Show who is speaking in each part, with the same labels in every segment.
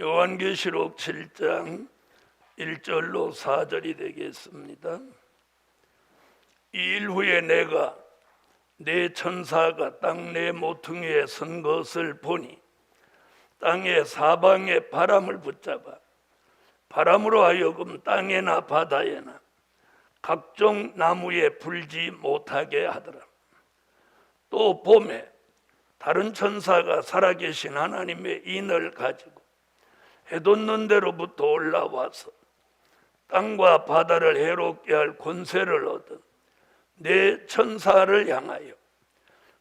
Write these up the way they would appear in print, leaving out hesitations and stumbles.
Speaker 1: 요한계시록 7장 1절로 4절이 되겠습니다. 이 일 후에 내가 내 천사가 땅 내 모퉁이에 선 것을 보니 땅의 사방에 바람을 붙잡아 바람으로 하여금 땅에나 바다에나 각종 나무에 불지 못하게 하더라. 또 봄에 다른 천사가 살아계신 하나님의 인을 가지고 해돋는 데로부터 올라와서 땅과 바다를 해롭게 할 권세를 얻은 내 천사를 향하여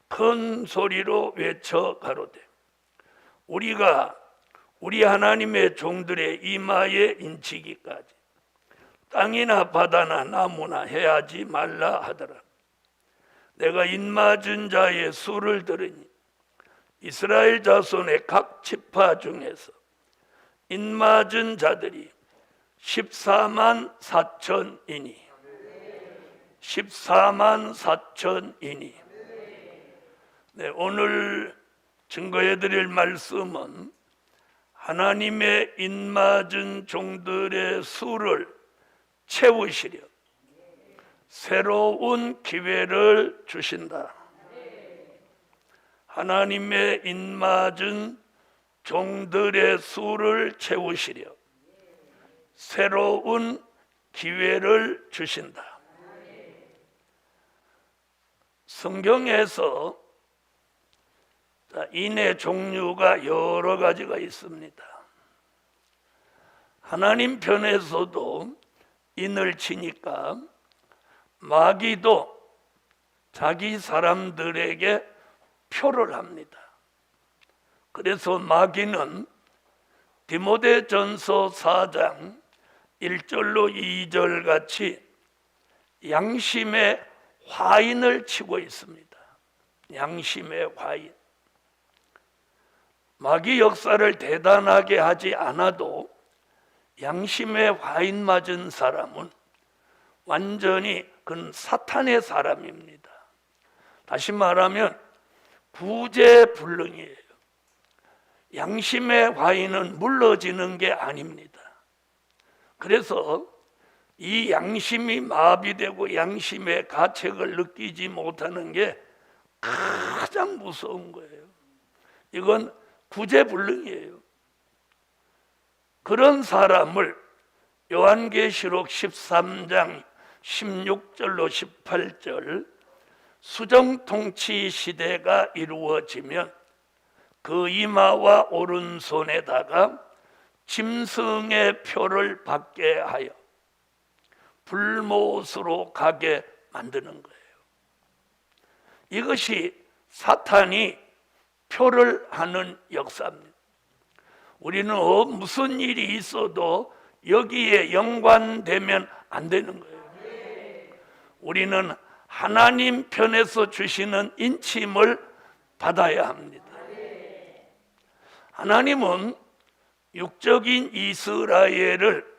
Speaker 1: 큰 소리로 외쳐 가로되 우리가 우리 하나님의 종들의 이마에 인치기까지 땅이나 바다나 나무나 해하지 말라 하더라. 내가 인맞은 자의 수를 들으니 이스라엘 자손의 각 지파 중에서 인맞은 자들이 14만 4천이니 14만 4천이니. 오늘 증거해 드릴 말씀은 하나님의 인맞은 종들의 수를 채우시려 새로운 기회를 주신다. 하나님의 인맞은 종들의 수를 채우시려 새로운 기회를 주신다. 성경에서 인의 종류가 여러 가지가 있습니다. 하나님 편에서도 인을 치니까 마귀도 자기 사람들에게 표를 합니다. 그래서 마귀는 디모데전서 4장 1절로 2절 같이 양심의 화인을 치고 있습니다. 양심의 화인. 마귀 역사를 대단하게 하지 않아도 양심의 화인 맞은 사람은 완전히 그는 사탄의 사람입니다. 다시 말하면 구제불능이에요. 양심의 화인은 물러지는 게 아닙니다. 그래서 이 양심이 마비되고 양심의 가책을 느끼지 못하는 게 가장 무서운 거예요. 이건 구제불능이에요. 그런 사람을 요한계시록 13장 16절로 18절 수정통치 시대가 이루어지면 그 이마와 오른손에다가 짐승의 표를 받게 하여 불못으로 가게 만드는 거예요. 이것이 사탄이 표를 하는 역사입니다. 우리는 무슨 일이 있어도 여기에 연관되면 안 되는 거예요. 우리는 하나님 편에서 주시는 인침을 받아야 합니다. 하나님은 육적인 이스라엘을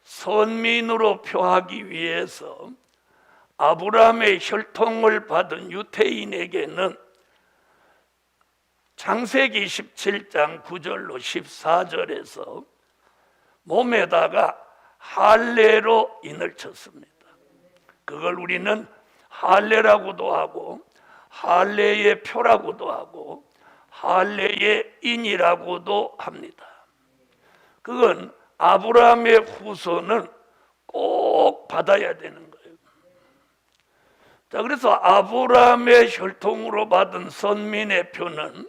Speaker 1: 선민으로 표하기 위해서 아브라함의 혈통을 받은 유태인에게는 창세기 17장 9절로 14절에서 몸에다가 할례로 인을 쳤습니다. 그걸 우리는 할례라고도 하고 할례의 표라고도 하고 할례의 인이라고도 합니다. 그건 아브라함의 후손은 꼭 받아야 되는 거예요. 자, 그래서 아브라함의 혈통으로 받은 선민의 표는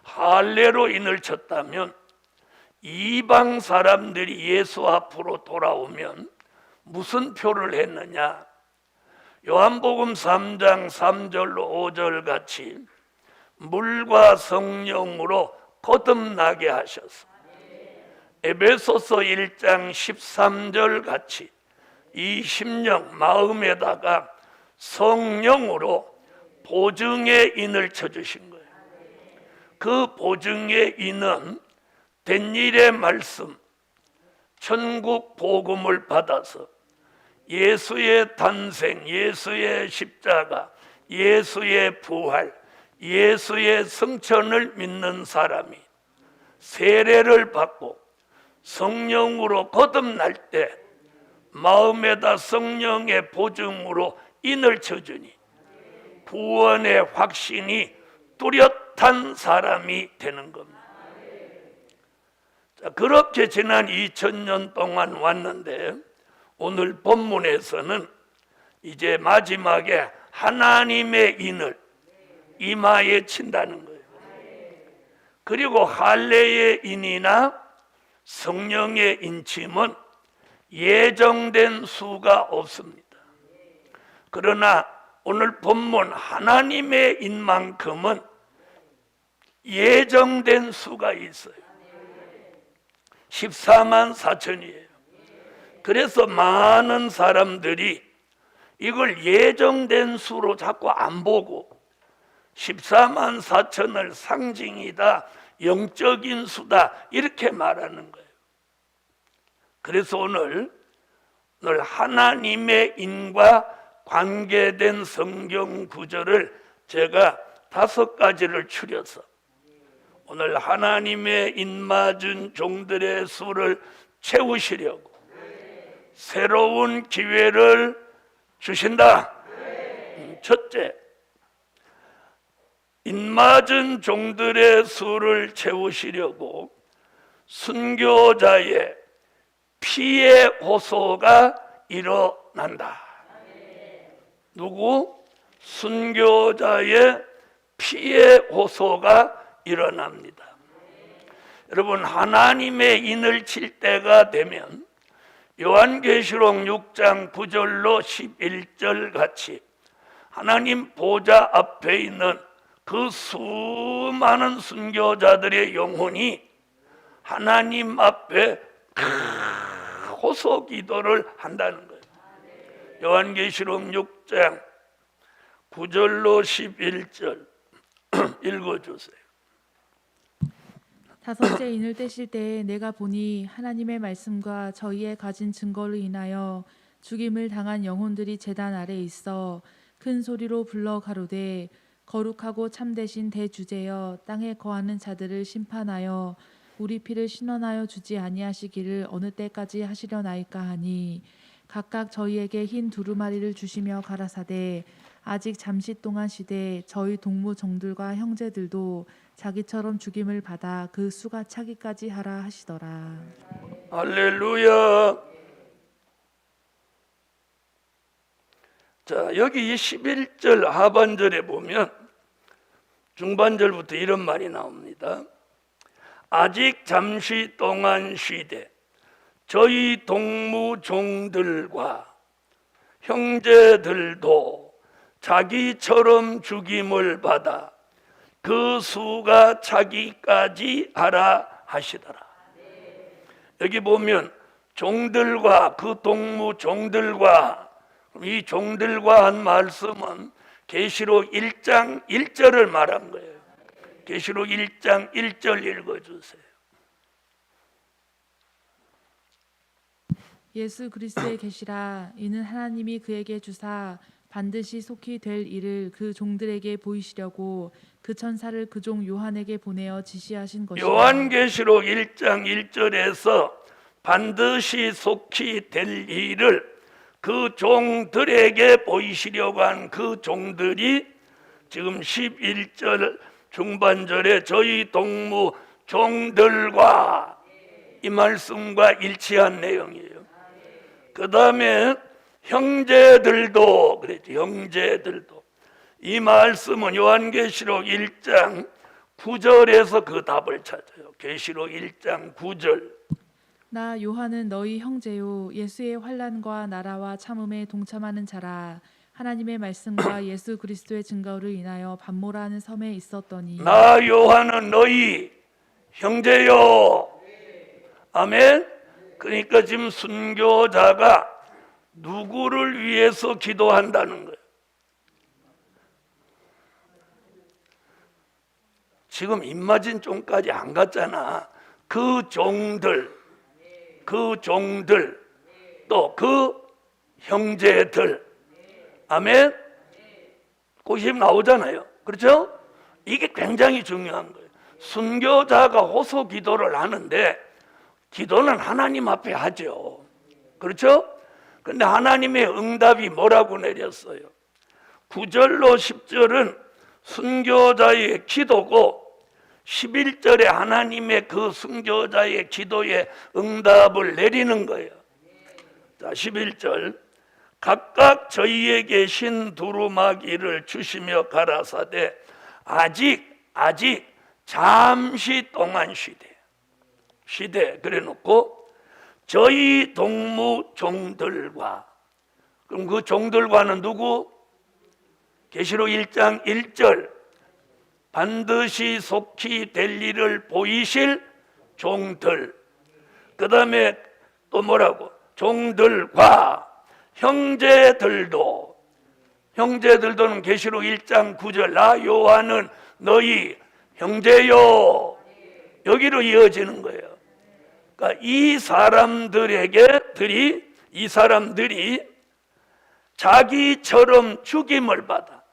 Speaker 1: 할례로 인을 쳤다면 이방 사람들이 예수 앞으로 돌아오면 무슨 표를 했느냐? 요한복음 3장 3절로 5절 같이 물과 성령으로 거듭나게 하셔서 에베소서 1장 13절 같이 이 심령 마음에다가 성령으로 보증의 인을 쳐주신 거예요. 그 보증의 인은 된 일의 말씀, 천국 복음을 받아서 예수의 탄생, 예수의 십자가, 예수의 부활, 예수의 승천을 믿는 사람이 세례를 받고 성령으로 거듭날 때 마음에다 성령의 보증으로 인을 쳐주니 구원의 확신이 뚜렷한 사람이 되는 겁니다. 자, 그렇게 지난 2000년 동안 왔는데 오늘 본문에서는 이제 마지막에 하나님의 인을 이마에 친다는 거예요. 그리고 할례의 인이나 성령의 인침은 예정된 수가 없습니다. 그러나 오늘 본문 하나님의 인만큼은 예정된 수가 있어요. 14만 4천이에요. 그래서 많은 사람들이 이걸 예정된 수로 자꾸 안 보고 14만 4천을 상징이다, 영적인 수다 이렇게 말하는 거예요. 그래서 오늘 하나님의 인과 관계된 성경 구절을 제가 5가지를 추려서 오늘 하나님의 인맞은 종들의 수를 채우시려고 새로운 기회를 주신다. 첫째, 인맞은 종들의 수를 채우시려고 순교자의 피의 호소가 일어난다. 누구? 순교자의 피의 호소가 일어납니다. 여러분, 하나님의 인을 칠 때가 되면 요한계시록 6장 9절로 11절 같이 하나님 보좌 앞에 있는 그 수많은 순교자들의 영혼이 하나님 앞에 호소 기도를 한다는 거예요. 요한계시록 6장 9절로 11절 읽어주세요.
Speaker 2: 다섯째 인을 떼실 때에 내가 보니 하나님의 말씀과 저희의 가진 증거를 인하여 죽임을 당한 영혼들이 제단 아래 있어 큰 소리로 불러 가로되 거룩하고 참되신 대주제여 땅에 거하는 자들을 심판하여 우리 피를 신원하여 주지 아니하시기를 어느 때까지 하시려나이까 하니 각각 저희에게 흰 두루마리를 주시며 가라사대 아직 잠시 동안 시되 저희 동무 종들과 형제들도 자기처럼 죽임을 받아 그 수가 차기까지 하라 하시더라.
Speaker 1: 할렐루야. 자, 여기 11절 하반절에 보면 중반절부터 이런 말이 나옵니다. 아직 잠시 동안 쉬되 저희 동무 종들과 형제들도 자기처럼 죽임을 받아 그 수가 차기까지 하라 하시더라. 여기 보면 종들과 그 동무 종들과, 이 종들과 한 말씀은 계시록 1장 1절을 말한 거예요. 계시록 1장 1절 읽어주세요.
Speaker 2: 예수 그리스도의 계시라 이는 하나님이 그에게 주사 반드시 속히 될 일을 그 종들에게 보이시려고 그 천사를 그 종 요한에게 보내어 지시하신 것이라.
Speaker 1: 요한계시록 1장 1절에서 반드시 속히 될 일을 그 종들에게 보이시려고 한 그 종들이 지금 11절 중반절에 저희 동무 종들과 이 말씀과 일치한 내용이에요. 그 다음에 형제들도 그랬죠. 형제들도. 이 말씀은 요한계시록 1장 9절에서 그 답을 찾아요. 계시록 1장 9절.
Speaker 2: 나 요한은 너희 형제요 예수의 환난과 나라와 참음에 동참하는 자라. 하나님의 말씀과 예수 그리스도의 증거를 인하여 반모라는 섬에 있었더니
Speaker 1: 나 요한은 너희 형제요. 아멘. 그러니까 지금 순교자가 누구를 위해서 기도한다는 거예요? 지금 임마진 종까지 안 갔잖아. 그 종들 또 그 형제들. 아멘. 거기 나오잖아요. 그렇죠? 이게 굉장히 중요한 거예요. 순교자가 호소 기도를 하는데 기도는 하나님 앞에 하죠. 그렇죠? 근데 하나님의 응답이 뭐라고 내렸어요? 9절로 10절은 순교자의 기도고 11절에 하나님의 그 순교자의 기도에 응답을 내리는 거예요. 자, 11절. 각각 저희에게 신 두루마기를 주시며 가라사대 아직 잠시 동안 쉬되 그래 놓고 저희 동무 종들과, 그럼 그 종들과는 누구? 계시록 1장 1절 반드시 속히 될 일을 보이실 종들. 그 다음에 또 뭐라고? 종들과 형제들도는 계시록 1장 9절 나 요한은 너희 형제요. 여기로 이어지는 거예요. 그러니까 이 사람들이 자기처럼 죽임을 받아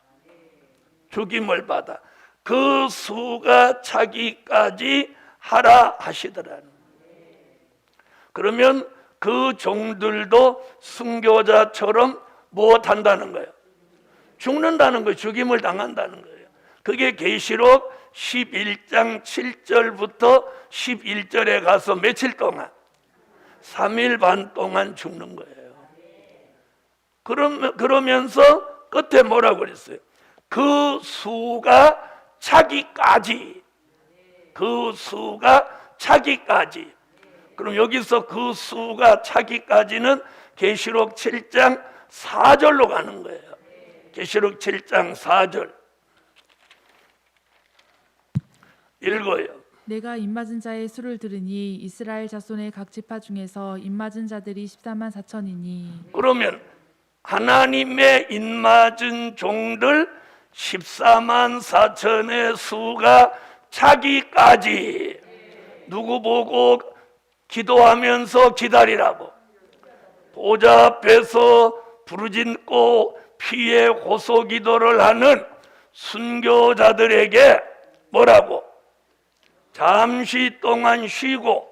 Speaker 1: 그 수가 차기까지 하라 하시더라는. 그러면 그 종들도 순교자처럼 무엇한다는 거예요? 죽는다는 거예요. 죽임을 당한다는 거예요. 그게 계시록 11장 7절부터 11절에 가서 며칠 동안 3일 반 동안 죽는 거예요. 그러면서 끝에 뭐라고 그랬어요? 그 수가 차기까지. 그럼 여기서 그 수가 차기까지는 계시록 7장 4절로 가는 거예요. 계시록 7장 4절 읽어요.
Speaker 2: 내가 입맞은 자의 수를 들으니 이스라엘 자손의 각 지파 중에서 입맞은 자들이 14만 4천이니.
Speaker 1: 그러면 하나님의 입맞은 종들 14만 4천의 수가 차기까지 누구 보고 기도하면서 기다리라고? 보좌 앞에서 부르짖고 피의 호소 기도를 하는 순교자들에게 뭐라고? 잠시 동안 쉬고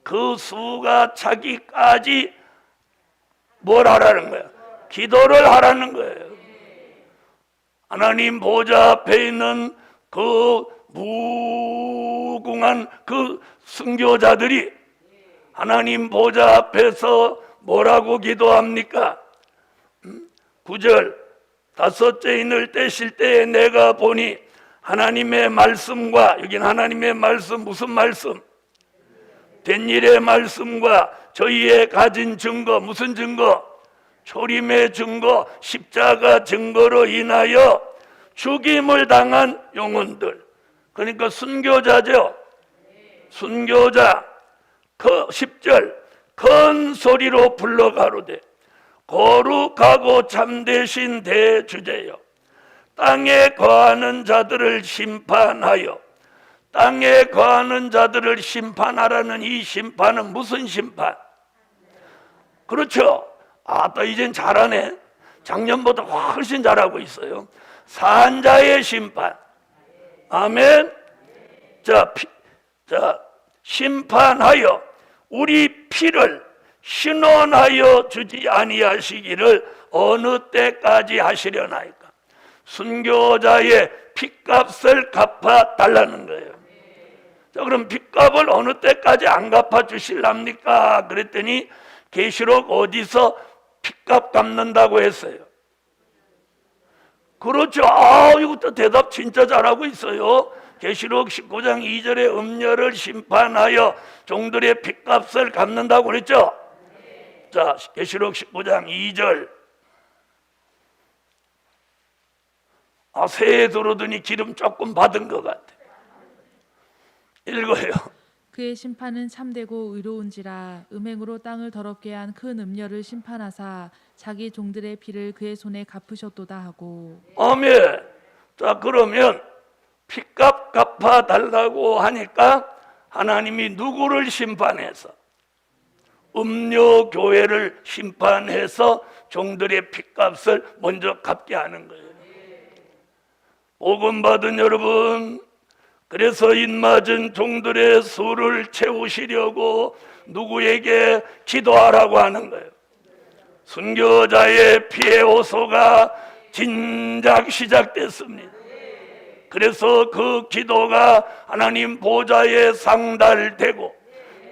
Speaker 1: 그 수가 차기까지 뭘 하라는 거야? 기도를 하라는 거예요. 하나님 보좌 앞에 있는 그 무궁한 그 순교자들이 하나님 보좌 앞에서 뭐라고 기도합니까? 9절 다섯째 인을 떼실 때에 내가 보니 하나님의 말씀과, 여긴 하나님의 말씀, 무슨 말씀? 된 일의 말씀과 저희의 가진 증거, 무슨 증거? 초림의 증거, 십자가 증거로 인하여 죽임을 당한 영혼들, 그러니까 순교자죠. 순교자. 그 10절 큰 소리로 불러가로되 거룩하고 참되신 대주제여 땅에 거하는 자들을 심판하여. 땅에 거하는 자들을 심판하라는 이 심판은 무슨 심판? 그렇죠. 또 이젠 잘하네. 작년보다 훨씬 잘하고 있어요. 산자의 심판. 아멘. 자, 심판하여 우리 피를 신원하여 주지 아니하시기를 어느 때까지 하시려나이까? 순교자의 핏값을 갚아 달라는 거예요. 자, 그럼 핏값을 어느 때까지 안 갚아 주실랍니까? 그랬더니 계시록 어디서 핏값 갚는다고 했어요? 그렇죠. 이것도 대답 진짜 잘하고 있어요. 계시록 19장 2절에 음녀를 심판하여 종들의 핏값을 갚는다고 그랬죠. 자, 계시록 19장 2절. 새해 들어오더니 기름 조금 받은 것 같아. 읽어요.
Speaker 2: 그의 심판은 참되고 의로운지라 음행으로 땅을 더럽게 한 큰 음녀를 심판하사 자기 종들의 피를 그의 손에 갚으셨도다 하고.
Speaker 1: 아멘. 자, 그러면 핏값 갚아달라고 하니까 하나님이 누구를 심판해서? 음료 교회를 심판해서 종들의 핏값을 먼저 갚게 하는 거예요. 복음 받은 여러분, 그래서 입맞은 종들의 수를 채우시려고 누구에게 기도하라고 하는 거예요? 순교자의 피의 호소가 진작 시작됐습니다. 그래서 그 기도가 하나님 보좌에 상달되고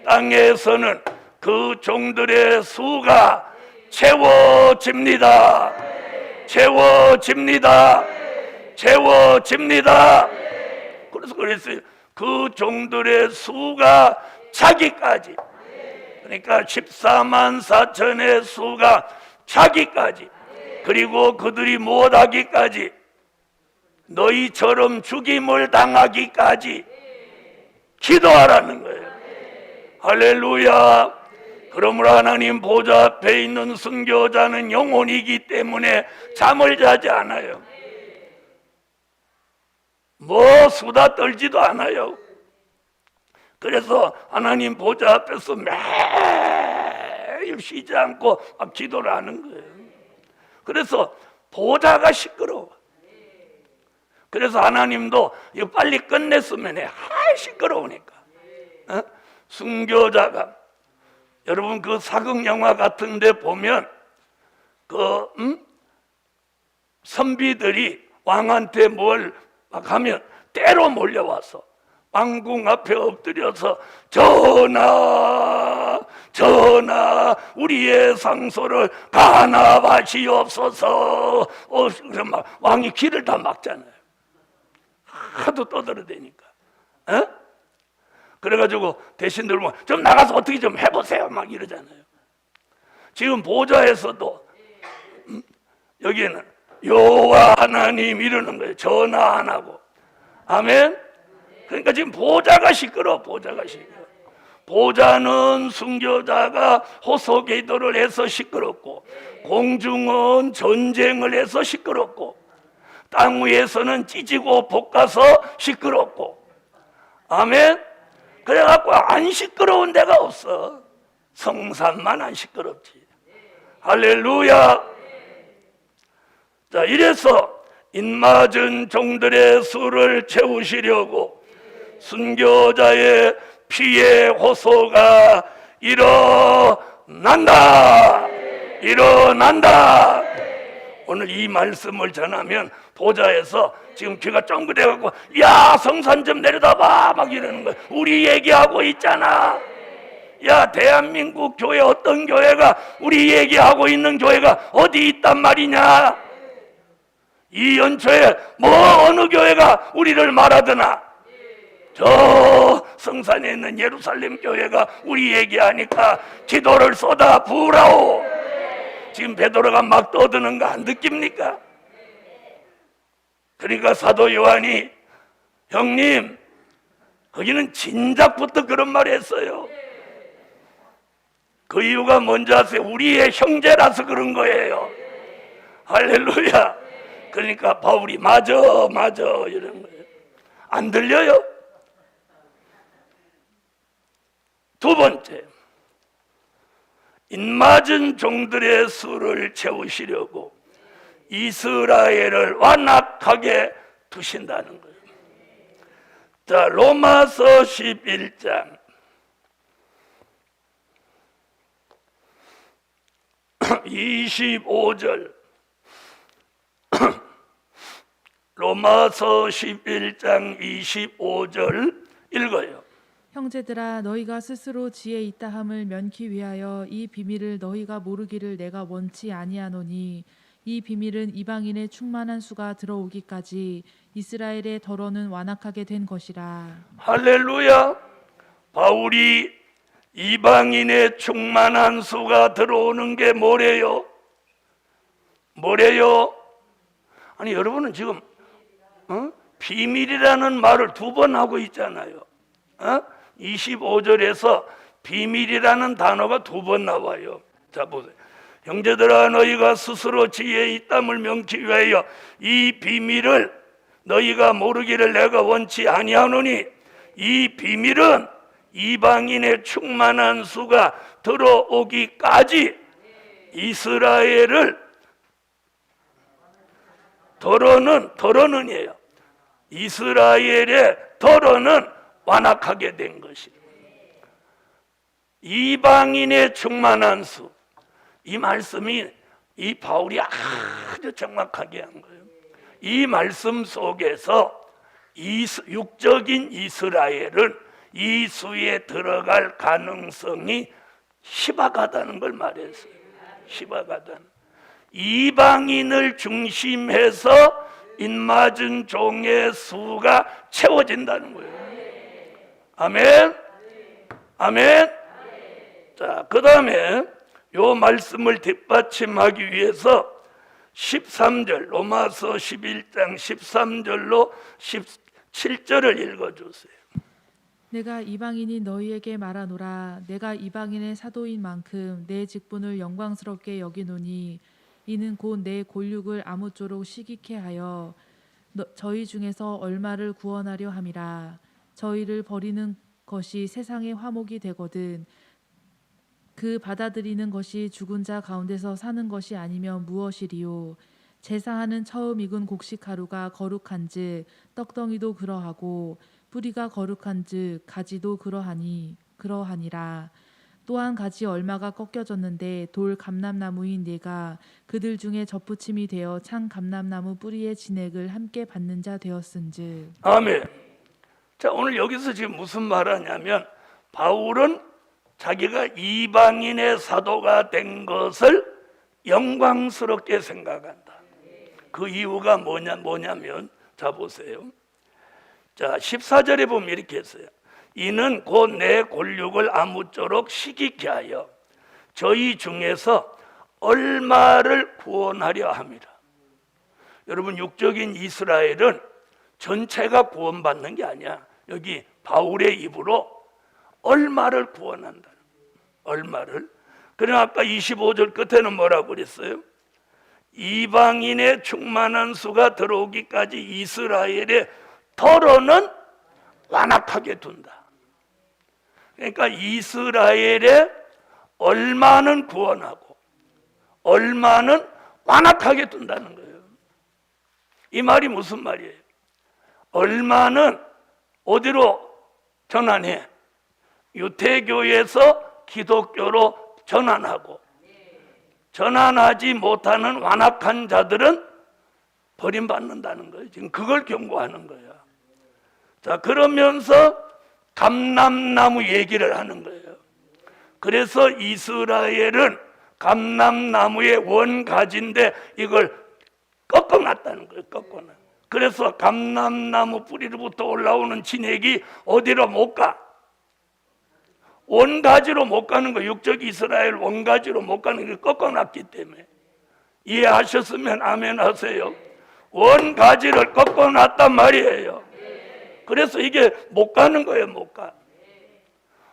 Speaker 1: 땅에서는 그 종들의 수가 채워집니다. 채워집니다. 채워집니다. 그래서 그랬어요. 그 종들의 수가 차기까지, 그러니까 14만 4천의 수가 차기까지, 그리고 그들이 못하기까지, 너희처럼 죽임을 당하기까지 기도하라는 거예요. 할렐루야. 그러므로 하나님 보좌 앞에 있는 순교자는 영혼이기 때문에 잠을 자지 않아요. 뭐 수다 떨지도 않아요. 그래서 하나님 보좌 앞에서 매일 쉬지 않고 막 기도를 하는 거예요. 그래서 보좌가 시끄러워. 그래서 하나님도 이거 빨리 끝냈으면 해. 시끄러우니까. 순교자가, 여러분 그 사극 영화 같은 데 보면 그 선비들이 왕한테 뭘 막 하면 때로 몰려와서 왕궁 앞에 엎드려서 전하 우리의 상소를 간합하시옵소서. 그래서 막 왕이 길을 다 막잖아요. 하도 떠들어대니까. 그래가지고 대신들 좀 나가서 어떻게 좀 해보세요 막 이러잖아요. 지금 보좌에서도 여기에는 여호와 하나님 이러는 거예요. 전화 안 하고. 아멘. 그러니까 지금 보좌가 시끄러워. 보좌가 시끄러워. 보좌는 순교자가 호소 기도를 해서 시끄럽고, 공중은 전쟁을 해서 시끄럽고, 땅 위에서는 찢고 볶아서 시끄럽고. 아멘. 그래갖고 안 시끄러운 데가 없어. 성산만 안 시끄럽지. 할렐루야. 자, 이래서 입맞은 종들의 수를 채우시려고 순교자의 피의 호소가 일어난다. 일어난다. 오늘 이 말씀을 전하면 보좌에서 지금 귀가 쫑긋해갖고 야 성산 좀 내려다봐 막 이러는 거야. 우리 얘기하고 있잖아. 야 대한민국 교회 어떤 교회가 우리 얘기하고 있는 교회가 어디 있단 말이냐. 이 연초에 뭐 어느 교회가 우리를 말하더나. 저 성산에 있는 예루살렘 교회가 우리 얘기하니까 기도를 쏟아 부으라오. 지금 베드로가 막 떠드는 거 안 느낍니까? 그러니까 사도 요한이 형님 거기는 진작부터 그런 말 했어요. 그 이유가 뭔지 아세요? 우리의 형제라서 그런 거예요. 할렐루야. 그러니까 바울이 맞아 이런 거예요. 안 들려요? 두 번째, 입맞은 종들의 수를 채우시려고 이스라엘을 완악하게 두신다는 거예요. 자, 로마서 11장 25절. 로마서 11장 25절 읽어요.
Speaker 2: 형제들아 너희가 스스로 지혜 있다 함을 면키 위하여 이 비밀을 너희가 모르기를 내가 원치 아니하노니 이 비밀은 이방인의 충만한 수가 들어오기까지 이스라엘의 덜어는 완악하게 된 것이라. 할렐루야.
Speaker 1: 바울이 이방인의 충만한 수가 들어오는 게 뭐래요? 뭐래요? 아니 여러분은 지금 비밀이라는 말을 두 번 하고 있잖아요. 25절에서 비밀이라는 단어가 두 번 나와요. 자 보세요. 형제들아 너희가 스스로 지혜에 있담을 명키 위하여 이 비밀을 너희가 모르기를 내가 원치 아니하노니 이 비밀은 이방인의 충만한 수가 들어오기까지 이스라엘을 덜어는이에요. 이스라엘의 덜어는 완악하게 된 것이다. 이방인의 충만한 수, 이 말씀이 이 바울이 아주 정확하게 한 거예요. 이 말씀 속에서 육적인 이스라엘은 이 수에 들어갈 가능성이 희박하다는 걸 말했어요. 희박하다는. 이방인을 중심해서 입맞은 종의 수가 채워진다는 거예요. 아멘. 아멘. 자, 그 다음에 요 말씀을 뒷받침하기 위해서 13절, 로마서 11장 13절로 17절을 읽어주세요.
Speaker 2: 내가 이방인이 너희에게 말하노라. 내가 이방인의 사도인 만큼 내 직분을 영광스럽게 여기노니 이는 곧 내 골육을 아무쪼록 시기케 하여 저희 중에서 얼마를 구원하려 함이라. 저희를 버리는 것이 세상의 화목이 되거든 그 받아들이는 것이 죽은 자 가운데서 사는 것이 아니면 무엇이리요. 제사하는 처음 익은 곡식가루가 거룩한즉 떡덩이도 그러하고 뿌리가 거룩한즉 가지도 그러하니라. 또한 가지 얼마가 꺾여졌는데 돌 감람나무인 네가 그들 중에 접붙임이 되어 창 감람나무 뿌리의 진액을 함께 받는 자 되었은즉.
Speaker 1: 아멘. 자, 오늘 여기서 지금 무슨 말하냐면 바울은 자기가 이방인의 사도가 된 것을 영광스럽게 생각한다. 그 이유가 뭐냐면 자 보세요. 자 14절에 보면 이렇게 했어요. 이는 곧 내 골육을 아무쪼록 시기케 하여 저희 중에서 얼마를 구원하려 함이라. 여러분, 육적인 이스라엘은 전체가 구원받는 게 아니야. 여기 바울의 입으로 얼마를 구원한다. 얼마를. 그러나 아까 25절 끝에는 뭐라고 그랬어요? 이방인의 충만한 수가 들어오기까지 이스라엘의 덜어는 완악하게 둔다. 그러니까 이스라엘의 얼마는 구원하고 얼마는 완악하게 둔다는 거예요. 이 말이 무슨 말이에요? 얼마는 어디로 전환해? 유태교에서 기독교로 전환하고 전환하지 못하는 완악한 자들은 버림받는다는 거예요. 지금 그걸 경고하는 거예요. 자, 그러면서 감람나무 얘기를 하는 거예요. 그래서 이스라엘은 감람나무의 원가지인데 이걸 꺾어놨다는 거예요. 꺾어놔. 그래서 감람나무 뿌리로부터 올라오는 진액이 어디로 못 가? 원가지로 못 가는 거예요. 육적 이스라엘 원가지로 못 가는 게 꺾어놨기 때문에. 이해하셨으면 아멘 하세요. 원가지를 꺾어놨단 말이에요. 그래서 이게 못 가는 거예요. 못 가.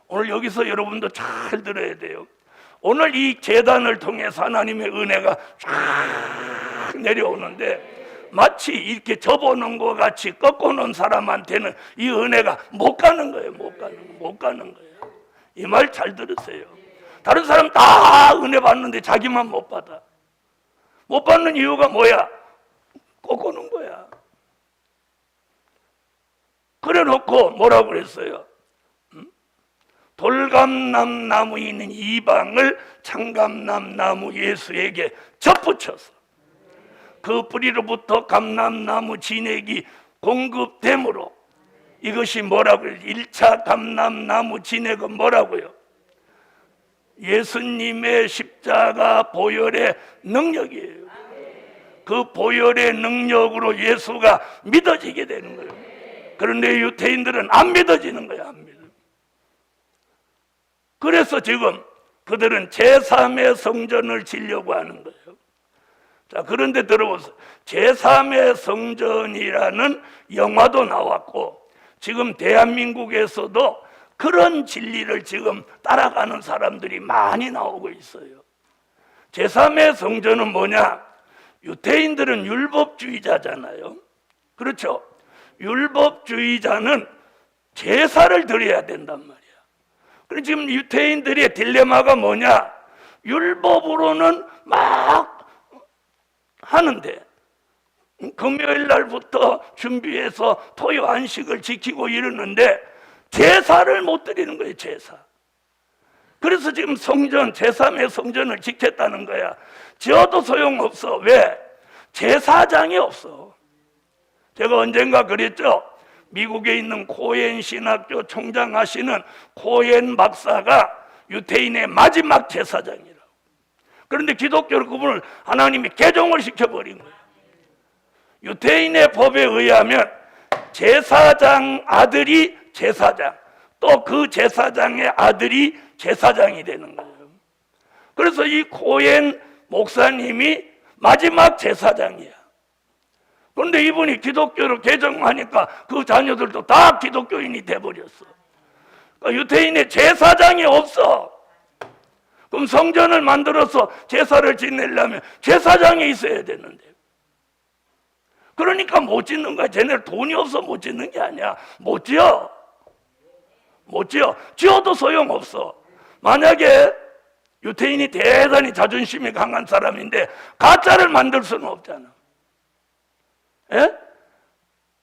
Speaker 1: 오늘 여기서 여러분도 잘 들어야 돼요. 오늘 이 제단을 통해서 하나님의 은혜가 쫙 내려오는데 마치 이렇게 접어놓은 것 같이 꺾어놓은 사람한테는 이 은혜가 못 가는 거예요. 못 가는 거예요. 이 말 잘 들으세요. 다른 사람 다 은혜 받는데 자기만 못 받아. 못 받는 이유가 뭐야? 꺾어놓은 거야. 그래 놓고 뭐라고 그랬어요? 돌감람나무에 있는 이방을 창감람나무 예수에게 접붙여서 그 뿌리로부터 감람나무 진액이 공급되므로 이것이 뭐라고요? 1차 감람나무 진액은 뭐라고요? 예수님의 십자가 보혈의 능력이에요. 그 보혈의 능력으로 예수가 믿어지게 되는 거예요. 그런데 유태인들은 안 믿어지는 거야. 안 믿어. 그래서 지금 그들은 제3의 성전을 지려고 하는 거예요. 자, 그런데 들어보세요. 제3의 성전이라는 영화도 나왔고 지금 대한민국에서도 그런 진리를 지금 따라가는 사람들이 많이 나오고 있어요. 제3의 성전은 뭐냐? 유태인들은 율법주의자잖아요. 그렇죠? 율법주의자는 제사를 드려야 된단 말이야. 그럼 지금 유태인들의 딜레마가 뭐냐? 율법으로는 막 하는데 금요일 날부터 준비해서 토요 안식을 지키고 이러는데 제사를 못 드리는 거예요. 제사. 그래서 지금 성전, 제3의 성전을 지켰다는 거야. 지어도 소용없어. 왜? 제사장이 없어. 제가 언젠가 그랬죠. 미국에 있는 코엔 신학교 총장하시는 코엔 박사가 유태인의 마지막 제사장이라고. 그런데 기독교로 그분을 하나님이 개종을 시켜버린 거예요. 유태인의 법에 의하면 제사장 아들이 제사장, 또 그 제사장의 아들이 제사장이 되는 거예요. 그래서 이 코엔 목사님이 마지막 제사장이야. 그런데 이분이 기독교로 개종하니까 그 자녀들도 다 기독교인이 돼버렸어. 그러니까 유태인의 제사장이 없어. 그럼 성전을 만들어서 제사를 지내려면 제사장이 있어야 되는데, 그러니까 못 짓는 거야. 쟤네 돈이 없어 못 짓는 게 아니야. 못 지어. 지어도 소용없어. 만약에 유태인이 대단히 자존심이 강한 사람인데 가짜를 만들 수는 없잖아. 예?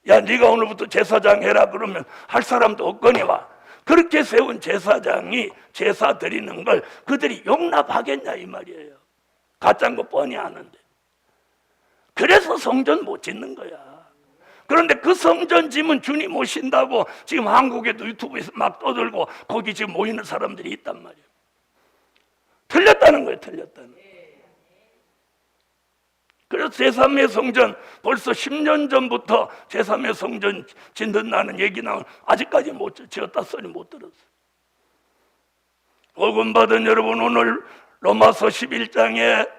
Speaker 1: 야, 네가 오늘부터 제사장 해라 그러면 할 사람도 없거니와. 그렇게 세운 제사장이 제사 드리는 걸 그들이 용납하겠냐 이 말이에요. 가짜인 거 뻔히 아는데. 그래서 성전 못 짓는 거야. 그런데 그 성전 지면 주님 오신다고 지금 한국에도 유튜브에서 막 떠들고 거기 지금 모이는 사람들이 있단 말이에요. 틀렸다는 거예요. 틀렸다는 거예요. 그래서 제3의 성전 벌써 10년 전부터 제3의 성전 짓는다는 얘기 나오는 아직까지 못 지었다 소리 못 들었어요. 복음 받은 여러분, 오늘 로마서 11장에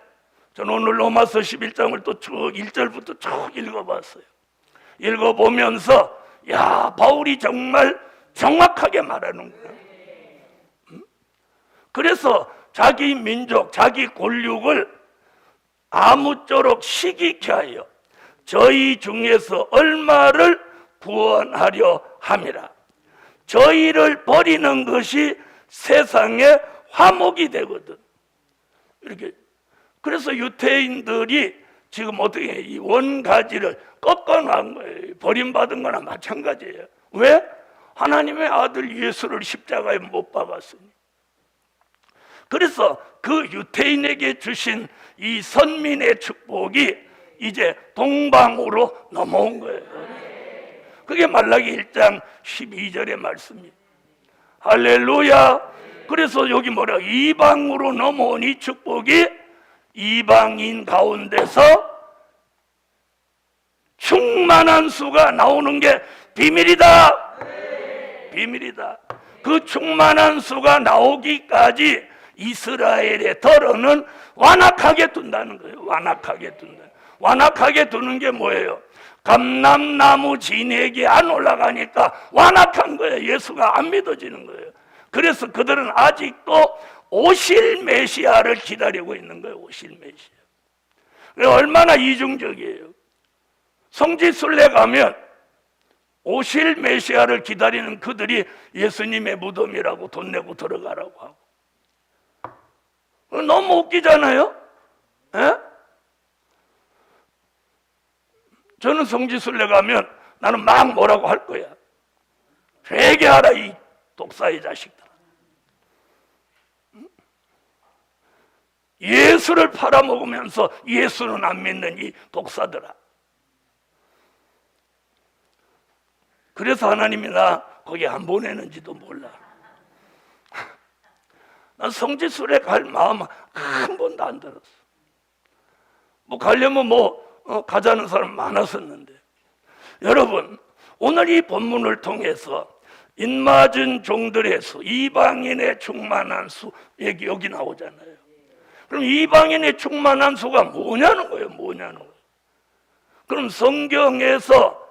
Speaker 1: 저는 오늘 로마서 11장을 또 쭉 1절부터 쭉 읽어봤어요. 읽어보면서 야, 바울이 정말 정확하게 말하는 거예요. 그래서 자기 민족, 자기 권력을 아무쪼록 시기케 하여 저희 중에서 얼마를 구원하려 함이라. 저희를 버리는 것이 세상의 화목이 되거든. 이렇게. 그래서 유태인들이 지금 어떻게 이 원가지를 꺾어놓은 거예요. 버림받은 거나 마찬가지예요. 왜? 하나님의 아들 예수를 십자가에 못 박았으니. 그래서 그 유태인에게 주신 이 선민의 축복이 이제 동방으로 넘어온 거예요. 그게 말라기 1장 12절의 말씀이에요. 할렐루야. 그래서 여기 뭐라, 이방으로 넘어온 이 축복이 이방인 가운데서 충만한 수가 나오는 게 비밀이다. 비밀이다. 그 충만한 수가 나오기까지 이스라엘의 덜어는 완악하게 둔다는 거예요. 완악하게 둔다. 완악하게 두는 게 뭐예요? 감람나무 진액이 안 올라가니까 완악한 거예요. 예수가 안 믿어지는 거예요. 그래서 그들은 아직도 오실 메시아를 기다리고 있는 거예요. 오실 메시아. 얼마나 이중적이에요. 성지순례 가면 오실 메시아를 기다리는 그들이 예수님의 무덤이라고 돈 내고 들어가라고 하고. 너무 웃기잖아요. 에? 저는 성지순례 가면 나는 막 뭐라고 할 거야. 회개하라 이 독사의 자식들. 예수를 팔아먹으면서 예수는 안 믿는 이 독사들아. 그래서 하나님이 나 거기 안 보내는지도 몰라. 난 성지순례 갈 마음 한 번도 안 들었어. 뭐 가려면 가자는 사람 많았었는데. 여러분, 오늘 이 본문을 통해서 인맞은 종들의 수, 이방인의 충만한 수, 여기 나오잖아요. 그럼 이방인의 충만한 수가 뭐냐는 거예요. 뭐냐는 거예요. 그럼 성경에서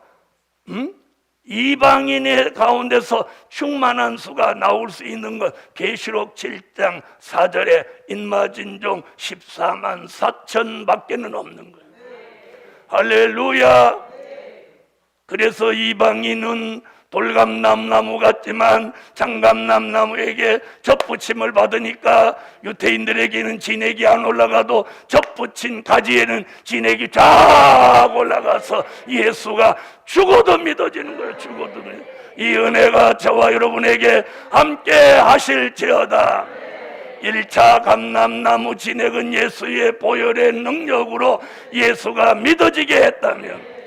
Speaker 1: 이방인의 가운데서 충만한 수가 나올 수 있는 것, 계시록 7장 4절에 인맞은 종 14만 4천 밖에는 없는 거예요. 할렐루야. 그래서 이방인은 돌감나무 같지만 장감나무에게 젖붙임을 받으니까 유태인들에게는 진액이 안 올라가도 젖붙인 가지에는 진액이 쫙 올라가서 예수가 죽어도 믿어지는 거예요. 죽어도. 이 은혜가 저와 여러분에게 함께 하실지어다. 1차 감람나무 진액은 예수의 보혈의 능력으로 예수가 믿어지게 했다면,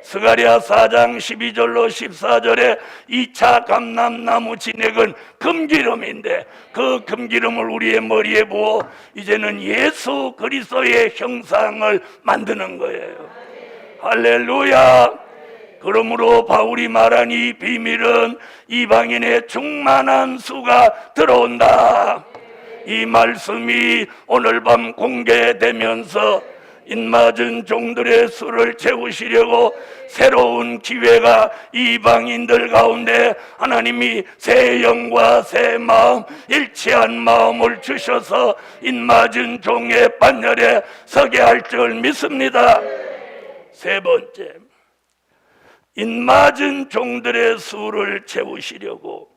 Speaker 1: 스가랴 4장 12절로 14절에 2차 감람나무 진액은 금기름인데, 그 금기름을 우리의 머리에 부어 이제는 예수 그리스도의 형상을 만드는 거예요. 할렐루야. 그러므로 바울이 말한 이 비밀은 이방인의 충만한 수가 들어온다. 이 말씀이 오늘 밤 공개되면서 입맞은 종들의 수를 채우시려고 새로운 기회가 이방인들 가운데 하나님이 새 영과 새 마음, 일치한 마음을 주셔서 입맞은 종의 반열에 서게 할 줄 믿습니다. 세 번째, 입맞은 종들의 수를 채우시려고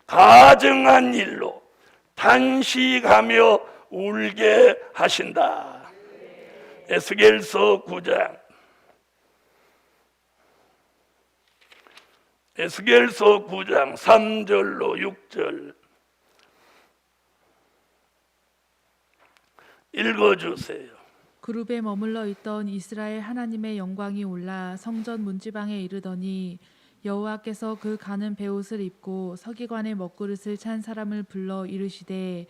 Speaker 1: 가증한 일로 탄식하며 울게 하신다. 에스겔서 9장, 에스겔서 9장 3절로 6절 읽어주세요.
Speaker 2: 그룹에 머물러 있던 이스라엘 하나님의 영광이 올라 성전 문지방에 이르더니 여호와께서 그 가는 베옷을 입고 서기관의 먹그릇을 찬 사람을 불러 이르시되,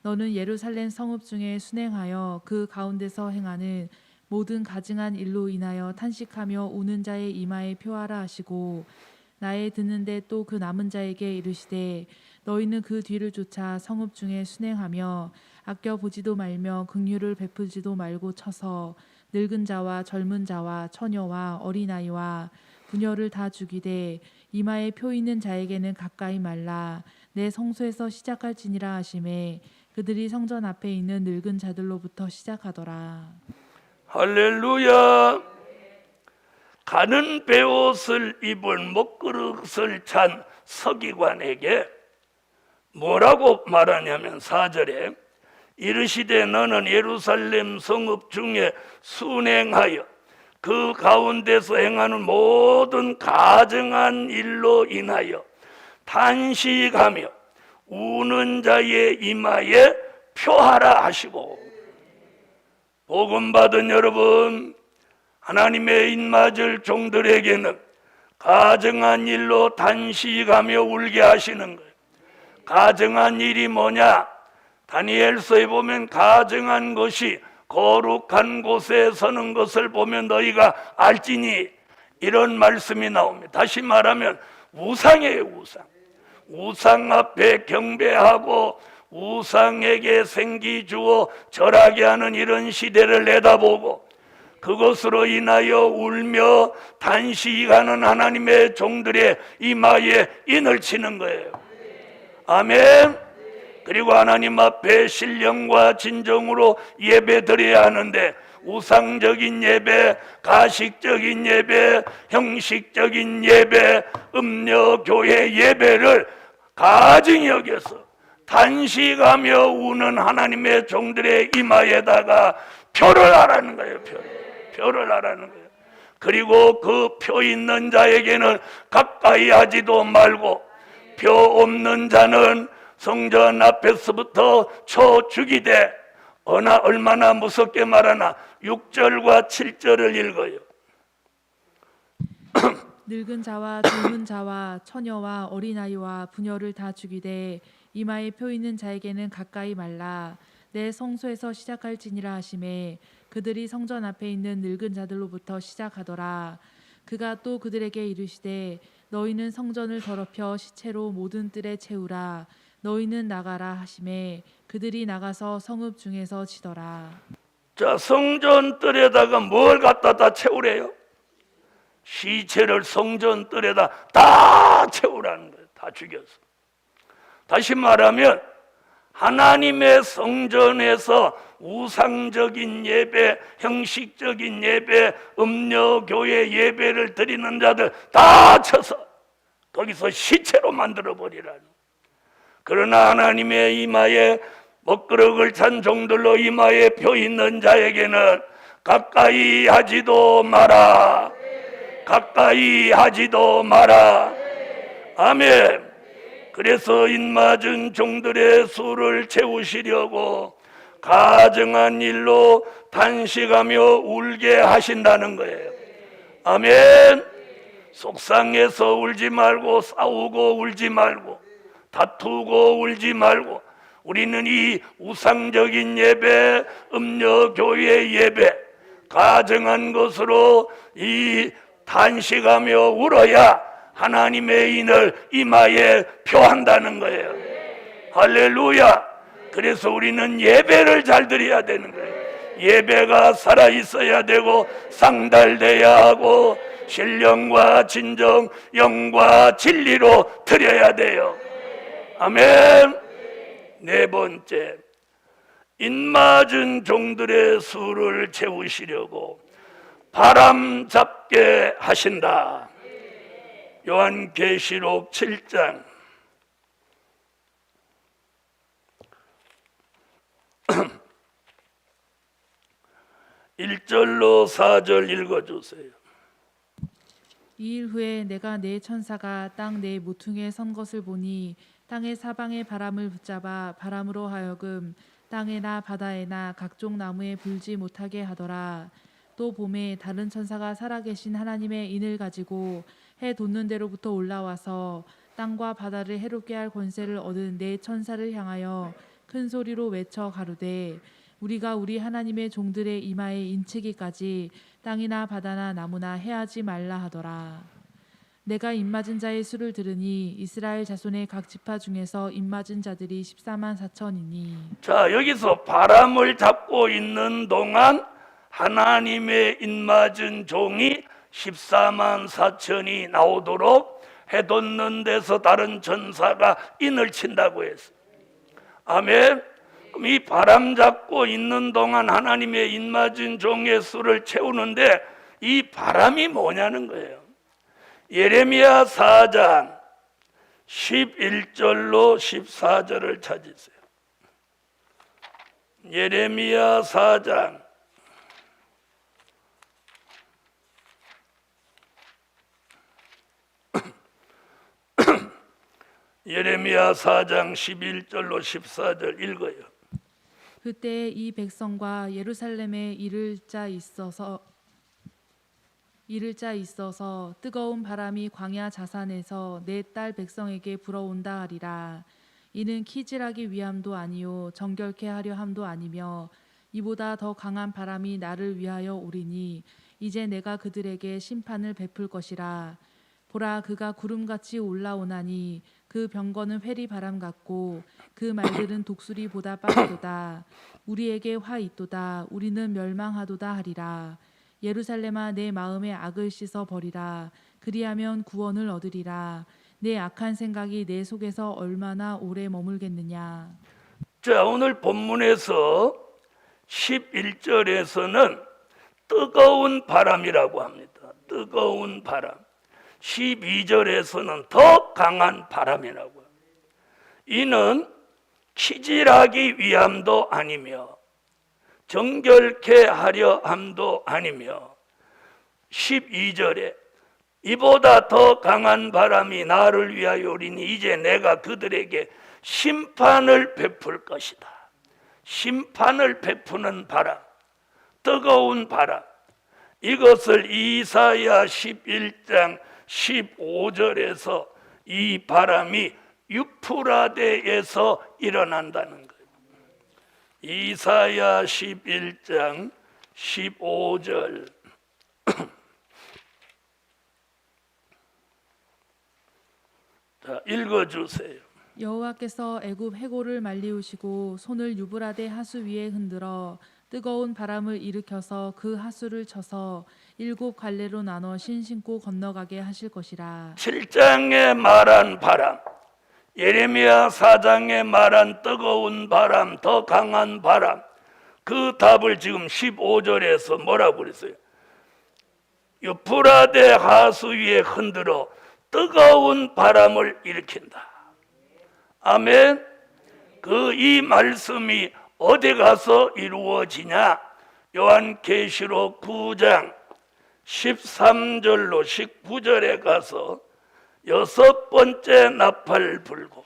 Speaker 2: 너는 예루살렘 성읍 중에 순행하여 그 가운데서 행하는 모든 가증한 일로 인하여 탄식하며 우는 자의 이마에 표하라 하시고, 나의 듣는데 또 그 남은 자에게 이르시되, 너희는 그 뒤를 쫓아 성읍 중에 순행하며 아껴 보지도 말며 긍휼을 베풀지도 말고 쳐서 늙은 자와 젊은 자와 처녀와 어린아이와 부녀를 다 죽이되 이마에 표 있는 자에게는 가까이 말라. 내 성소에서 시작할지니라 하시매, 그들이 성전 앞에 있는 늙은 자들로부터 시작하더라.
Speaker 1: 할렐루야. 가는 베옷을 입은 먹그릇을 찬 서기관에게 뭐라고 말하냐면 4절에 이르시되, 너는 예루살렘 성읍 중에 순행하여 그 가운데서 행하는 모든 가증한 일로 인하여 탄식하며 우는 자의 이마에 표하라 하시고. 복음 받은 여러분, 하나님의 입맞을 종들에게는 가증한 일로 탄식하며 울게 하시는 거예요. 가증한 일이 뭐냐? 다니엘서에 보면 가증한 것이 거룩한 곳에 서는 것을 보면 너희가 알지니, 이런 말씀이 나옵니다. 다시 말하면 우상이에요. 우상. 우상 앞에 경배하고 우상에게 생기 주어 절하게 하는 이런 시대를 내다보고 그것으로 인하여 울며 탄식하는 하나님의 종들의 이마에 인을 치는 거예요. 아멘. 그리고 하나님 앞에 신령과 진정으로 예배 드려야 하는데, 우상적인 예배, 가식적인 예배, 형식적인 예배, 음녀교회 예배를 가증히 여겨서 탄식하며 우는 하나님의 종들의 이마에다가 표를 하라는 거예요. 표를 하라는 거예요. 그리고 그 표 있는 자에게는 가까이 하지도 말고, 표 없는 자는 성전 앞에서부터 쳐 죽이되, 얼마나 무섭게 말하나. 6절과 7절을 읽어요.
Speaker 2: 늙은 자와 젊은 자와 처녀와 어린아이와 부녀를 다 죽이되 이마에 표 있는 자에게는 가까이 말라. 내 성소에서 시작할지니라 하시매, 그들이 성전 앞에 있는 늙은 자들로부터 시작하더라. 그가 또 그들에게 이르시되, 너희는 성전을 더럽혀 시체로 모든 뜰에 채우라. 너희는 나가라 하시매, 그들이 나가서 성읍 중에서 치더라.
Speaker 1: 자, 성전 뜰에다가 뭘 갖다 다 채우래요? 시체를 성전 뜰에다 다 채우라는 거예요. 다 죽여서. 다시 말하면 하나님의 성전에서 우상적인 예배, 형식적인 예배, 음녀교회 예배를 드리는 자들 다 쳐서 거기서 시체로 만들어버리라는. 그러나 하나님의 이마에 먹그릇을 찬 종들로 이마에 표 있는 자에게는 가까이 하지도 마라. 가까이 하지도 마라. 아멘. 그래서 입맞은 종들의 수를 채우시려고 가증한 일로 탄식하며 울게 하신다는 거예요. 아멘. 속상해서 울지 말고, 싸우고 울지 말고, 다투고 울지 말고, 우리는 이 우상적인 예배, 음녀교회 예배, 가증한 것으로 이 탄식하며 울어야 하나님의 인을 이마에 표한다는 거예요. 할렐루야. 그래서 우리는 예배를 잘 드려야 되는 거예요. 예배가 살아있어야 되고 상달돼야 하고 신령과 진정, 영과 진리로 드려야 돼요. 아멘. 네 번째, 입맞은 종들의 수를 채우시려고 바람 잡게 하신다. 요한계시록 7장 1절로 4절 읽어주세요.
Speaker 2: 2일 후에 내가 네 천사가 땅 네 모퉁이에 선 것을 보니 땅의 사방의 바람을 붙잡아 바람으로 하여금 땅에나 바다에나 각종 나무에 불지 못하게 하더라. 또 봄에 다른 천사가 살아계신 하나님의 인을 가지고 해 돋는 데로부터 올라와서 땅과 바다를 해롭게 할 권세를 얻은 네 천사를 향하여 큰 소리로 외쳐 가로되 우리가 우리 하나님의 종들의 이마에 인치기까지 땅이나 바다나 나무나 해하지 말라 하더라. 내가 입맞은 자의 수를 들으니 이스라엘 자손의 각 지파 중에서 입맞은 자들이 14만 4천이니.
Speaker 1: 자, 여기서 바람을 잡고 있는 동안 하나님의 입맞은 종이 14만 4천이 나오도록 해돋는 데서 다른 천사가 인을 친다고 했어. 아멘. 그럼 이 바람 잡고 있는 동안 하나님의 입맞은 종의 수를 채우는데 이 바람이 뭐냐는 거예요. 예레미야 4장 11절로 14절을 찾으세요. 예레미야 4장 예레미야 4장 11절로 14절 읽어요.
Speaker 2: 그때 이 백성과 예루살렘에 이를 자 있어서 뜨거운 바람이 광야 자산에서 내 딸 백성에게 불어온다 하리라. 이는 키질하기 위함도 아니요 정결케 하려 함도 아니며 이보다 더 강한 바람이 나를 위하여 오리니 이제 내가 그들에게 심판을 베풀 것이라. 보라, 그가 구름같이 올라오나니 그 병거는 회리 바람 같고 그 말들은 독수리보다 빠르도다. 우리에게 화 있도다. 우리는 멸망하도다 하리라. 예루살렘아, 내 마음의 악을 씻어 버리라. 그리하면 구원을 얻으리라. 내 악한 생각이 내 속에서 얼마나 오래 머물겠느냐.
Speaker 1: 자, 오늘 본문에서 11절에서는 뜨거운 바람이라고 합니다. 뜨거운 바람. 12절에서는 더 강한 바람이라고 합니다. 이는 키질하기 위함도 아니며 정결케 하려 함도 아니며 12절에 이보다 더 강한 바람이 나를 위하여 오리니 이제 내가 그들에게 심판을 베풀 것이다. 심판을 베푸는 바람, 뜨거운 바람, 이것을 이사야 11장 15절에서 이 바람이 유프라데에서 일어난다는 거예요. 이사야 11장 15절 자, 읽어주세요.
Speaker 2: 여호와께서 애굽 해골을 말리우시고 손을 유브라데 하수 위에 흔들어 뜨거운 바람을 일으켜서 그 하수를 쳐서 7 갈래로 나눠 신신고 건너가게 하실 것이라.
Speaker 1: 7장에 말한 바람, 예레미야 4장에 말한 뜨거운 바람, 더 강한 바람, 그 답을 지금 15절에서 뭐라고 그랬어요? 유프라데 하수 위에 흔들어 뜨거운 바람을 일으킨다. 아멘. 이 말씀이 어디 가서 이루어지냐? 요한계시록 9장 13절로 19절에 가서 6번째 나팔 불고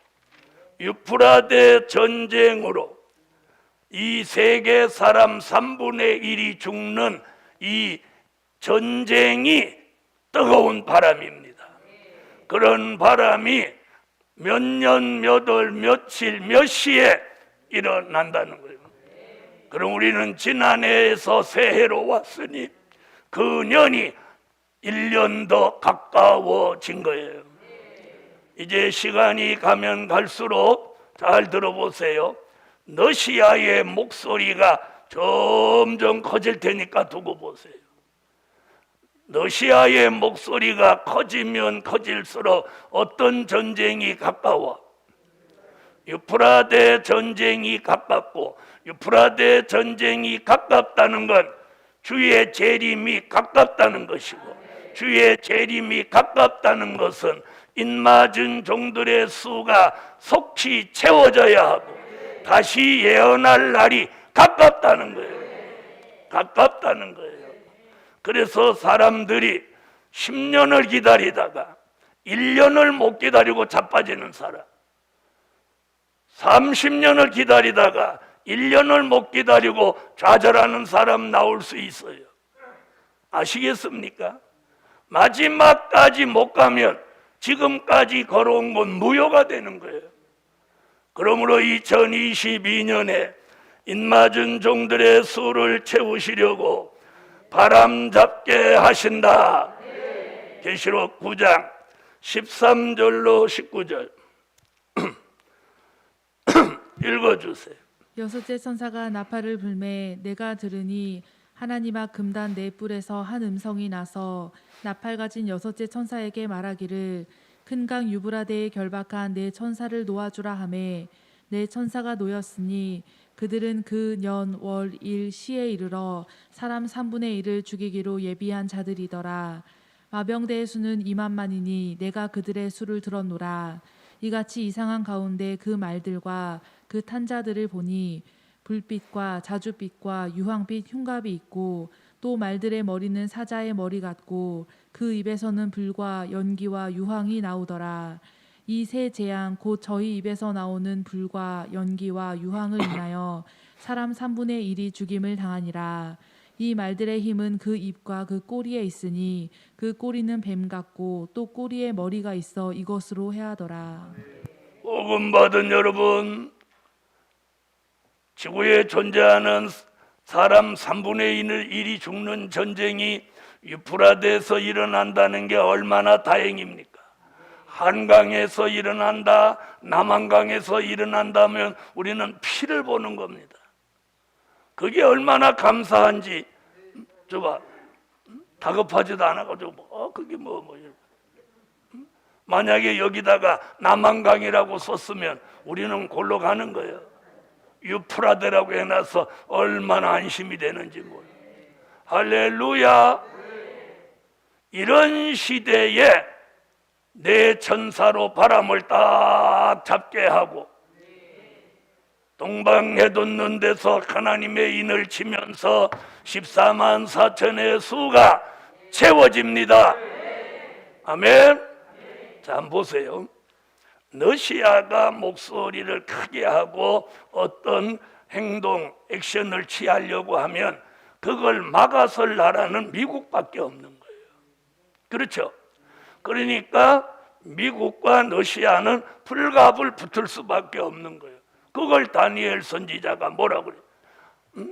Speaker 1: 유프라데 전쟁으로 이 세계 사람 3분의 1이 죽는 이 전쟁이 뜨거운 바람입니다. 그런 바람이 몇 년, 몇 월, 며칠, 몇 시에 일어난다는 거예요. 그럼 우리는 지난해에서 새해로 왔으니 그 년이 1년 더 가까워진 거예요. 이제 시간이 가면 갈수록 잘 들어보세요. 러시아의 목소리가 점점 커질 테니까 두고 보세요. 러시아의 목소리가 커지면 커질수록 어떤 전쟁이 가까워? 유프라데 전쟁이 가깝고, 유프라데 전쟁이 가깝다는 건 주의 재림이 가깝다는 것이고, 주의 재림이 가깝다는 것은 입맞은 종들의 수가 속히 채워져야 하고 다시 예언할 날이 가깝다는 거예요. 가깝다는 거예요. 그래서 사람들이 10년을 기다리다가 1년을 못 기다리고 자빠지는 사람, 30년을 기다리다가 1년을 못 기다리고 좌절하는 사람 나올 수 있어요. 아시겠습니까? 마지막까지 못 가면 지금까지 걸어온 건 무효가 되는 거예요. 그러므로 2022년에 입맞은 종들의 수를 채우시려고 바람 잡게 하신다. 계시록 9장 13절로 19절 읽어주세요.
Speaker 2: 여섯째 천사가 나팔을 불매 내가 들으니 하나님 앞 금단 네 뿔에서 한 음성이 나서 나팔 가진 여섯째 천사에게 말하기를 큰 강 유브라데에 결박한 네 천사를 놓아주라 하매 네 천사가 놓였으니 그들은 그 년, 월, 일, 시에 이르러 사람 3분의 1을 죽이기로 예비한 자들이더라. 마병대의 수는 2만만이니 내가 그들의 수를 들었노라. 이같이 이상한 가운데 그 말들과 그 탄자들을 보니 불빛과 자줏빛과 유황빛 흉갑이 있고 또 말들의 머리는 사자의 머리 같고 그 입에서는 불과 연기와 유황이 나오더라. 이 세 재앙 곧 저희 입에서 나오는 불과 연기와 유황을 인하여 사람 3분의 1이 죽임을 당하니라. 이 말들의 힘은 그 입과 그 꼬리에 있으니 그 꼬리는 뱀 같고 또 꼬리에 머리가 있어 이것으로 해하더라.
Speaker 1: 복음 받은 여러분, 지구에 존재하는 사람 3분의 1이 죽는 전쟁이 유프라데에서 일어난다는 게 얼마나 다행입니까? 한강에서 일어난다, 남한강에서 일어난다면 우리는 피를 보는 겁니다. 그게 얼마나 감사한지. 저봐, 다급하지도 않아가지고 그게 만약에 여기다가 남한강이라고 썼으면 우리는 골로 가는 거예요. 유프라데라고 해놔서 얼마나 안심이 되는지 몰라요. 할렐루야. 이런 시대에 내 천사로 바람을 딱 잡게 하고 동방해돋는 데서 하나님의 인을 치면서 14만 4천의 수가 채워집니다. 아멘. 자, 한번 보세요. 러시아가 목소리를 크게 하고 어떤 행동, 액션을 취하려고 하면 그걸 막아설 나라는 미국밖에 없는 거예요. 그렇죠? 그러니까 미국과 러시아는 불갑을 붙을 수밖에 없는 거예요. 그걸 다니엘 선지자가 뭐라고 그래요?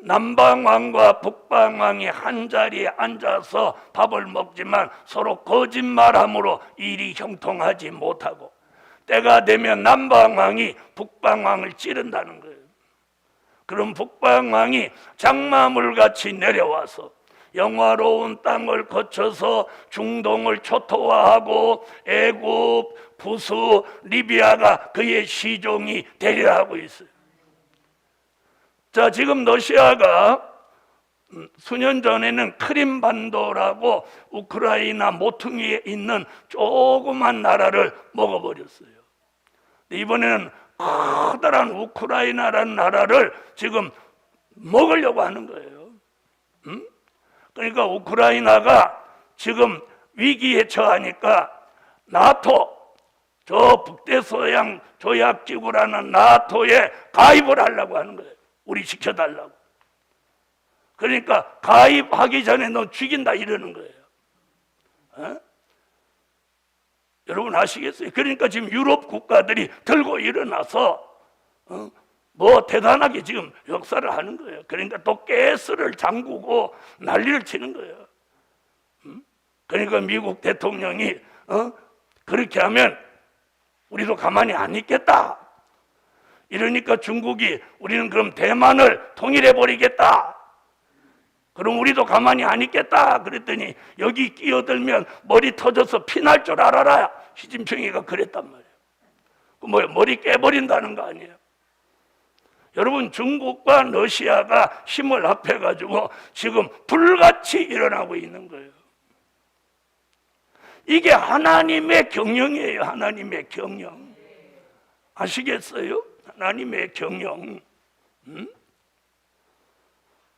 Speaker 1: 남방왕과 북방왕이 한 자리에 앉아서 밥을 먹지만 서로 거짓말함으로 일이 형통하지 못하고 때가 되면 남방왕이 북방왕을 찌른다는 거예요. 그럼 북방왕이 장마물같이 내려와서 영화로운 땅을 거쳐서 중동을 초토화하고 애굽, 부수, 리비아가 그의 시종이 되리라 하고 있어요. 자, 지금 러시아가 수년 전에는 크림반도라고 우크라이나 모퉁이에 있는 조그만 나라를 먹어버렸어요. 이번에는 커다란 우크라이나라는 나라를 지금 먹으려고 하는 거예요. 그러니까 우크라이나가 지금 위기에 처하니까 나토, 저 북대서양 조약기구라는 나토에 가입을 하려고 하는 거예요. 우리 지켜달라고. 그러니까 가입하기 전에 너 죽인다 이러는 거예요. 여러분 아시겠어요? 그러니까 지금 유럽 국가들이 들고 일어나서 뭐 대단하게 지금 역사를 하는 거예요. 그러니까 또 가스를 잠그고 난리를 치는 거예요. 그러니까 미국 대통령이 그렇게 하면 우리도 가만히 안 있겠다. 이러니까 중국이 우리는 그럼 대만을 통일해 버리겠다. 그럼 우리도 가만히 안 있겠다. 그랬더니 여기 끼어들면 머리 터져서 피날 줄 알아라. 시진핑이가 그랬단 말이에요. 그 뭐야, 머리 깨버린다는 거 아니에요. 여러분 중국과 러시아가 힘을 합해가지고 지금 불같이 일어나고 있는 거예요. 이게 하나님의 경영이에요. 하나님의 경영. 아시겠어요? 하나님의 경영.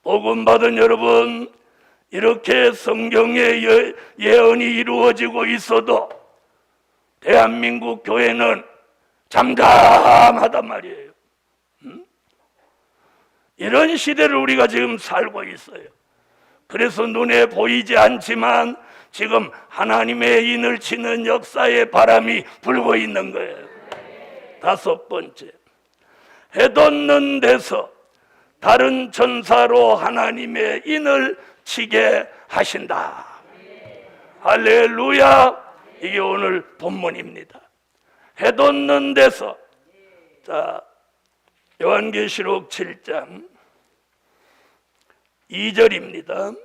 Speaker 1: 복음 받은 여러분, 이렇게 성경의 예언이 이루어지고 있어도 대한민국 교회는 잠잠하단 말이에요. 이런 시대를 우리가 지금 살고 있어요. 그래서 눈에 보이지 않지만 지금 하나님의 인을 치는 역사의 바람이 불고 있는 거예요. 다섯 번째, 해돋는 데서 다른 천사로 하나님의 인을 치게 하신다. 할렐루야. 이게 오늘 본문입니다. 해돋는 데서. 자, 요한계시록 7장 2절입니다.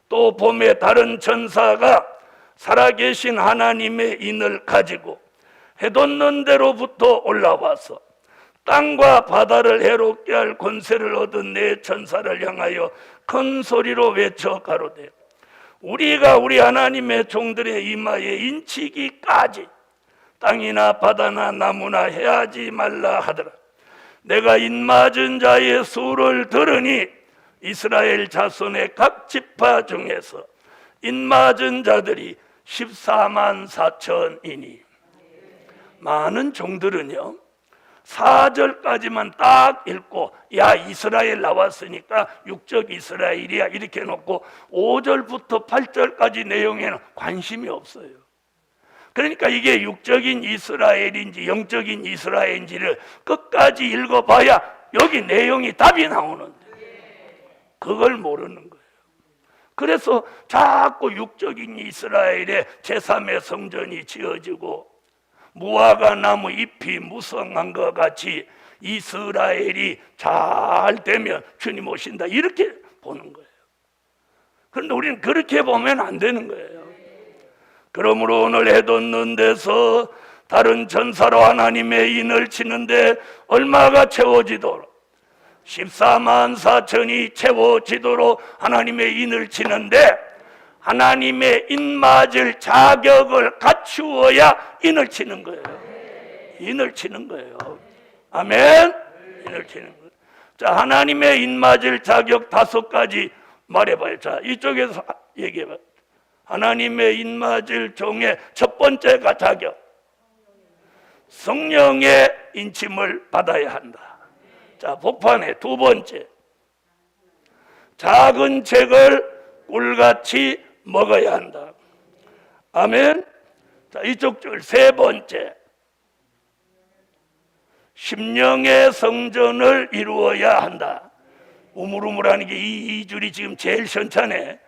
Speaker 1: 또 봄에 다른 천사가 살아계신 하나님의 인을 가지고 해돋는 데로부터 올라와서 땅과 바다를 해롭게 할 권세를 얻은 네 천사를 향하여 큰 소리로 외쳐 가로되 우리가 우리 하나님의 종들의 이마에 인치기까지 땅이나 바다나 나무나 해하지 말라 하더라. 내가 인맞은 자의 수를 들으니 이스라엘 자손의 각 지파 중에서 인맞은 자들이 14만 4천이니 많은 종들은요 4절까지만 딱 읽고 야 이스라엘 나왔으니까 육적 이스라엘이야 이렇게 해놓고 5절부터 8절까지 내용에는 관심이 없어요. 그러니까 이게 육적인 이스라엘인지 영적인 이스라엘인지를 끝까지 읽어봐야 여기 내용이 답이 나오는데 그걸 모르는 거예요. 그래서 자꾸 육적인 이스라엘의 제3의 성전이 지어지고 무화과 나무 잎이 무성한 것 같이 이스라엘이 잘 되면 주님 오신다 이렇게 보는 거예요. 그런데 우리는 그렇게 보면 안 되는 거예요. 그러므로 오늘 해돋는 데서 다른 천사로 하나님의 인을 치는데 얼마가 채워지도록 14만 4천이 채워지도록 하나님의 인을 치는데 하나님의 인 맞을 자격을 갖추어야 인을 치는 거예요. 인을 치는 거예요. 아멘. 인을 치는 거예요. 자, 하나님의 인 맞을 자격 5가지 말해봐요. 자, 이쪽에서 얘기해봐요. 하나님의 인 맞을 종의 첫 번째가 자격. 성령의 인침을 받아야 한다. 자, 복판에 두 번째. 작은 책을 꿀같이 먹어야 한다. 아멘. 자, 이쪽 줄 세 번째. 심령의 성전을 이루어야 한다. 우물우물하는 게 이 줄이 지금 제일 현찮네.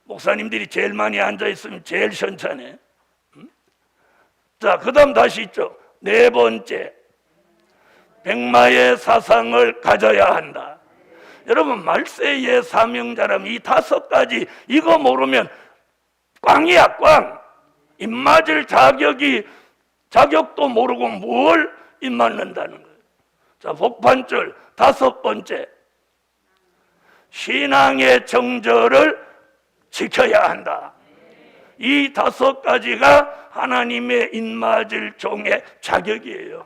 Speaker 1: 목사님들이 제일 많이 앉아있으면 제일 현찮네. 자, 그 다음 다시 있죠. 네 번째. 백마의 사상을 가져야 한다. 여러분 말세의 사명자라면 이 5가지 이거 모르면 꽝이야 꽝. 입맞을 자격도 모르고 뭘 입맞는다는 거예요. 자, 복판줄 5번째. 신앙의 정절을 지켜야 한다. 이 5가지가 하나님의 입맞을 종의 자격이에요.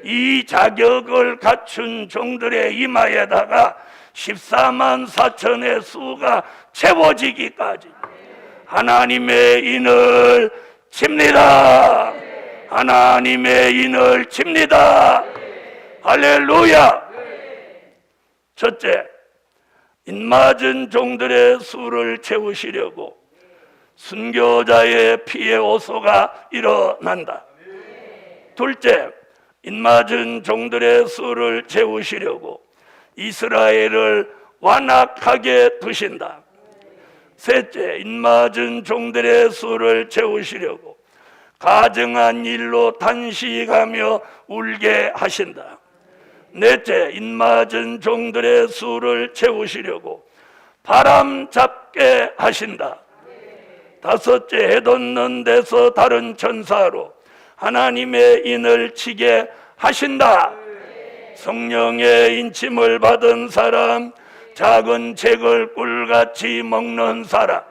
Speaker 1: 이 자격을 갖춘 종들의 이마에다가 14만 4천의 수가 채워지기까지 하나님의 인을 칩니다. 하나님의 인을 칩니다. 할렐루야. 첫째, 입맞은 종들의 수를 채우시려고 순교자의 피의 호소가 일어난다. 둘째, 입맞은 종들의 수를 채우시려고 이스라엘을 완악하게 두신다. 셋째, 입맞은 종들의 수를 채우시려고 가증한 일로 탄식하며 울게 하신다. 넷째, 입맞은 종들의 수를 채우시려고 바람 잡게 하신다. 다섯째, 해돋는 데서 다른 천사로 하나님의 인을 치게 하신다. 성령의 인침을 받은 사람, 작은 책을 꿀같이 먹는 사람,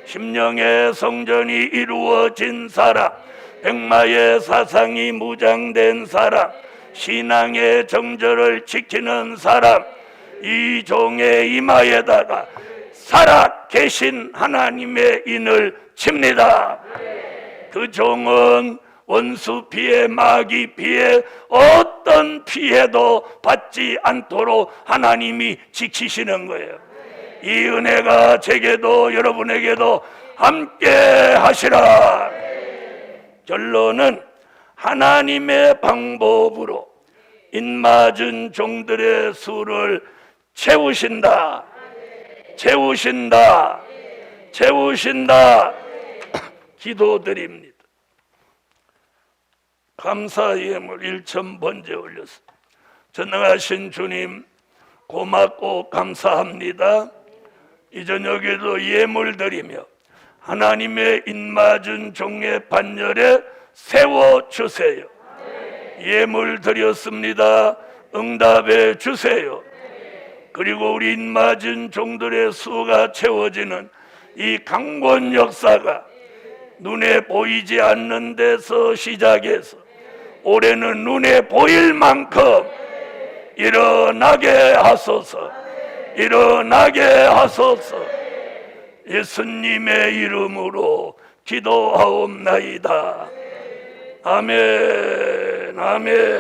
Speaker 1: 심령의 성전이 이루어진 사람, 백마의 사상이 무장된 사람, 신앙의 정절을 지키는 사람, 이 종의 이마에다가 살아계신 하나님의 인을 칩니다. 그 종은 원수 피해, 마귀 피해, 어떤 피해도 받지 않도록 하나님이 지키시는 거예요. 이 은혜가 제게도 여러분에게도 함께 하시라. 결론은 하나님의 방법으로 입맞은 종들의 수를 채우신다. 채우신다. 채우신다. 기도드립니다. 감사 예물 1,000번째 올렸습니다. 전능하신 주님, 고맙고 감사합니다. 이 저녁에도 예물 드리며 하나님의 입맞은 종의 반열에 세워주세요. 예물 드렸습니다. 응답해 주세요. 그리고 우리 입맞은 종들의 수가 채워지는 이 강권 역사가 눈에 보이지 않는 데서 시작해서 올해는 눈에 보일 만큼 일어나게 하소서. 일어나게 하소서. 예수님의 이름으로 기도하옵나이다. 아멘. 아멘.